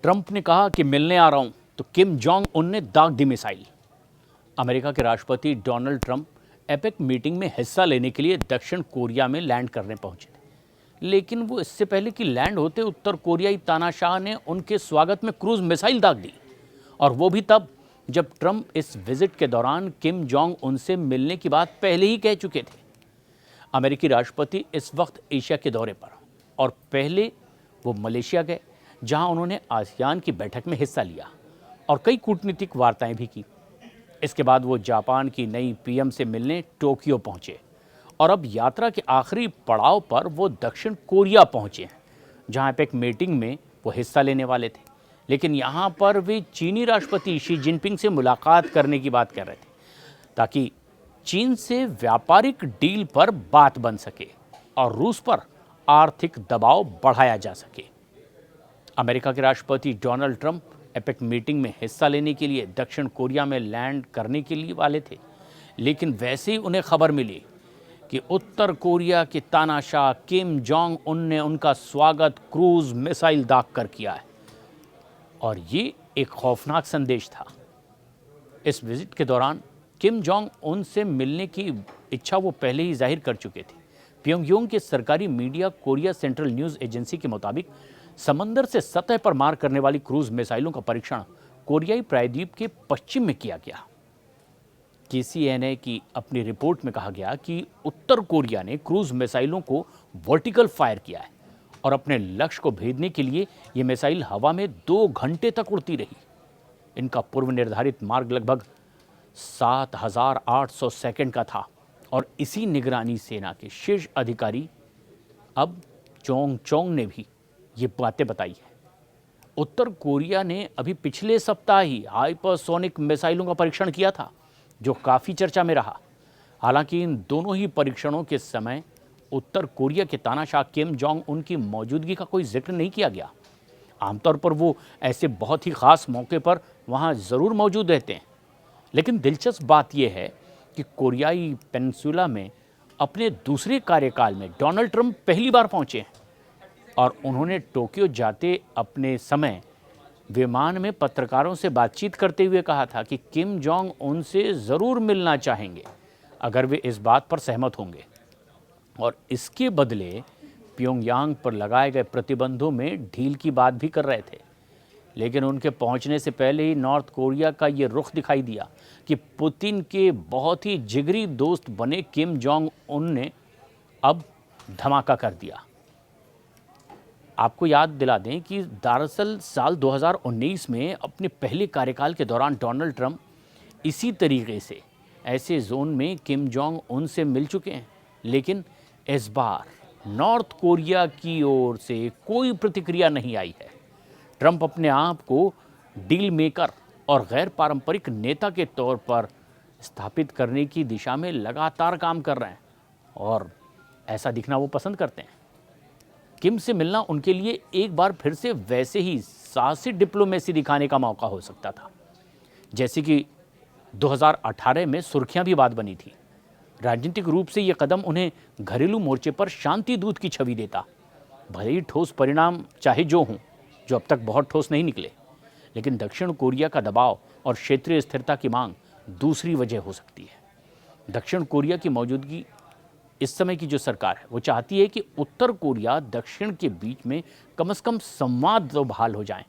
Trump ने कहा कि मिलने आ रहा हूं, तो किम जोंग उन ने दाग दी मिसाइल। अमेरिका के राष्ट्रपति डोनाल्ड ट्रंप एपेक मीटिंग में हिस्सा लेने के लिए दक्षिण कोरिया में लैंड करने पहुंचे थे, लेकिन वो इससे पहले कि लैंड होते उत्तर कोरियाई तानाशाह ने उनके स्वागत में क्रूज मिसाइल दाग दी, और वो भी तब जब ट्रंप इस विजिट के दौरान किम जोंग उनसे मिलने की बात पहले ही कह चुके थे। अमेरिकी राष्ट्रपति इस वक्त एशिया के दौरे पर, और पहले वो मलेशिया गए, जहां उन्होंने आसियान की बैठक में हिस्सा लिया और कई कूटनीतिक वार्ताएं भी की। इसके बाद वो जापान की नई पीएम से मिलने टोक्यो पहुंचे, और अब यात्रा के आखिरी पड़ाव पर वो दक्षिण कोरिया पहुंचे हैं, जहां एक मीटिंग में वो हिस्सा लेने वाले थे। लेकिन यहाँ पर वे चीनी राष्ट्रपति शी जिनपिंग से मुलाकात करने की बात कर रहे थे, ताकि चीन से व्यापारिक डील पर बात बन सके और रूस पर आर्थिक दबाव बढ़ाया जा सके। अमेरिका के राष्ट्रपति डोनाल्ड ट्रंप एपेक मीटिंग में हिस्सा लेने के लिए दक्षिण कोरिया में लैंड करने के लिए वाले थे, लेकिन वैसे ही उन्हें खबर मिली कि उत्तर कोरिया के तानाशाह किम जोंग उन ने उनका स्वागत क्रूज मिसाइल दाग कर किया है, और ये एक खौफनाक संदेश था। इस विजिट के दौरान किम जोंग उन से मिलने की इच्छा वो पहले ही जाहिर कर चुके थे। प्योंगयांग के सरकारी media Korea central news agency के मुताबिक समंदर से सतह पर मार करने वाली क्रूज मिसाइलों का परीक्षण कोरियाई प्रायद्वीप के पश्चिम में किया गया। KCNA की अपनी रिपोर्ट में कहा गया कि उत्तर कोरिया ने क्रूज मिसाइलों को वर्टिकल फायर किया है, और अपने लक्ष्य को भेदने के लिए ये मिसाइल हवा में 2 घंटे तक उड़ती रही। इनका पूर्व निर्धारित मार्ग लगभग 7,800 सेकंड का था, और इसी निगरानी सेना के शीर्ष अधिकारी अब चोंग ने भी ये बातें बताई है। उत्तर कोरिया ने अभी पिछले सप्ताह ही हाइपरसोनिक मिसाइलों का परीक्षण किया था, जो काफ़ी चर्चा में रहा। हालांकि इन दोनों ही परीक्षणों के समय उत्तर कोरिया के तानाशाह किम जोंग उन की मौजूदगी का कोई जिक्र नहीं किया गया। आमतौर पर वो ऐसे बहुत ही ख़ास मौके पर वहाँ ज़रूर मौजूद रहते हैं। लेकिन दिलचस्प बात यह है कि कोरियाई पेनिनसुला में अपने दूसरे कार्यकाल में डोनाल्ड ट्रंप पहली बार पहुँचे हैं, और उन्होंने टोक्यो जाते अपने समय विमान में पत्रकारों से बातचीत करते हुए कहा था कि किम जोंग उनसे ज़रूर मिलना चाहेंगे अगर वे इस बात पर सहमत होंगे, और इसके बदले प्योंगयांग पर लगाए गए प्रतिबंधों में ढील की बात भी कर रहे थे। लेकिन उनके पहुंचने से पहले ही नॉर्थ कोरिया का ये रुख दिखाई दिया कि पुतिन के बहुत ही जिगरी दोस्त बने किम जोंग उन ने अब धमाका कर दिया। आपको याद दिला दें कि दरअसल साल 2019 में अपने पहले कार्यकाल के दौरान डोनाल्ड ट्रंप इसी तरीके से ऐसे जोन में किम जोंग उन से मिल चुके हैं, लेकिन इस बार नॉर्थ कोरिया की ओर से कोई प्रतिक्रिया नहीं आई है। ट्रंप अपने आप को डील मेकर और गैर पारंपरिक नेता के तौर पर स्थापित करने की दिशा में लगातार काम कर रहे हैं, और ऐसा दिखना वो पसंद करते हैं। किम से मिलना उनके लिए एक बार फिर से वैसे ही साहसी डिप्लोमेसी दिखाने का मौका हो सकता था, जैसे कि 2018 में सुर्खियां भी बात बनी थी। राजनीतिक रूप से ये कदम उन्हें घरेलू मोर्चे पर शांति दूत की छवि देता। भले ही ठोस परिणाम चाहे जो हों, जो अब तक बहुत ठोस नहीं निकले, लेकिन दक्षिण कोरिया का दबाव और क्षेत्रीय स्थिरता की मांग दूसरी वजह हो सकती है। दक्षिण कोरिया की मौजूदगी, इस समय की जो सरकार है वो चाहती है कि उत्तर कोरिया दक्षिण के बीच में कम से कम संवाद तो बहाल हो जाएं,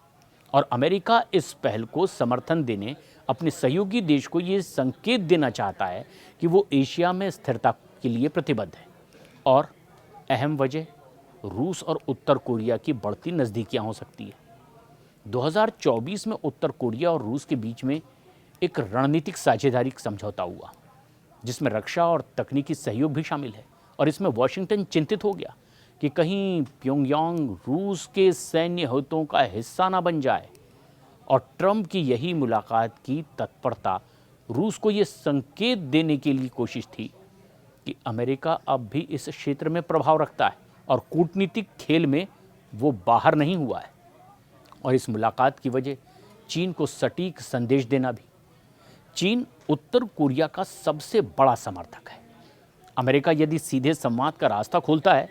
और अमेरिका इस पहल को समर्थन देने अपने सहयोगी देश को ये संकेत देना चाहता है कि वो एशिया में स्थिरता के लिए प्रतिबद्ध है। और अहम वजह रूस और उत्तर कोरिया की बढ़ती नज़दीकियां हो सकती है। 2024 में उत्तर कोरिया और रूस के बीच में एक रणनीतिक साझेदारी समझौता हुआ, जिसमें रक्षा और तकनीकी सहयोग भी शामिल है, और इसमें वॉशिंगटन चिंतित हो गया कि कहीं प्योंगयांग रूस के सैन्य हितों का हिस्सा ना बन जाए। और ट्रंप की यही मुलाकात की तत्परता रूस को ये संकेत देने के लिए कोशिश थी कि अमेरिका अब भी इस क्षेत्र में प्रभाव रखता है, और कूटनीतिक खेल में वो बाहर नहीं हुआ है। और इस मुलाकात की वजह चीन को सटीक संदेश देना भी। चीन उत्तर कोरिया का सबसे बड़ा समर्थक है। अमेरिका यदि सीधे संवाद का रास्ता खोलता है,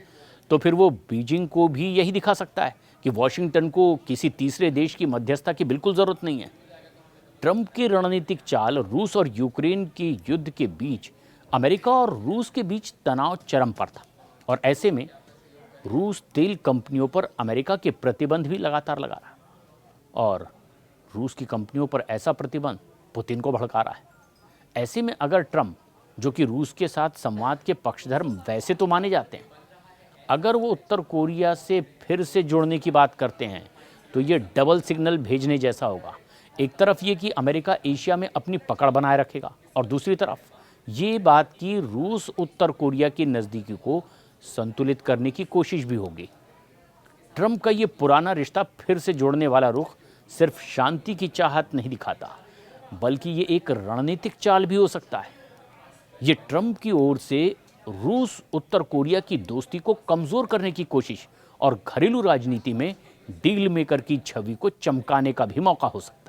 तो फिर वो बीजिंग को भी यही दिखा सकता है कि वॉशिंगटन को किसी तीसरे देश की मध्यस्थता की बिल्कुल ज़रूरत नहीं है। ट्रंप की रणनीतिक चाल रूस और यूक्रेन के युद्ध के बीच अमेरिका और रूस के बीच तनाव चरम पर था और ऐसे में रूस तेल कंपनियों पर अमेरिका के प्रतिबंध भी लगातार लगा रहा और रूस की कंपनियों पर ऐसा प्रतिबंध पुतिन को भड़का रहा है। ऐसे में अगर ट्रंप, जो कि रूस के साथ संवाद के पक्षधर वैसे तो माने जाते हैं, अगर वो उत्तर कोरिया से फिर से जुड़ने की बात करते हैं तो ये डबल सिग्नल भेजने जैसा होगा। एक तरफ ये कि अमेरिका एशिया में अपनी पकड़ बनाए रखेगा और दूसरी तरफ ये बात कि रूस उत्तर कोरिया की नज़दीकी को संतुलित करने की कोशिश भी होगी। ट्रंप का ये पुराना रिश्ता फिर से जोड़ने वाला रुख सिर्फ शांति की चाहत नहीं दिखाता, बल्कि ये एक रणनीतिक चाल भी हो सकता है। ये ट्रंप की ओर से रूस उत्तर कोरिया की दोस्ती को कमज़ोर करने की कोशिश और घरेलू राजनीति में डील मेकर की छवि को चमकाने का भी मौका हो सकता है।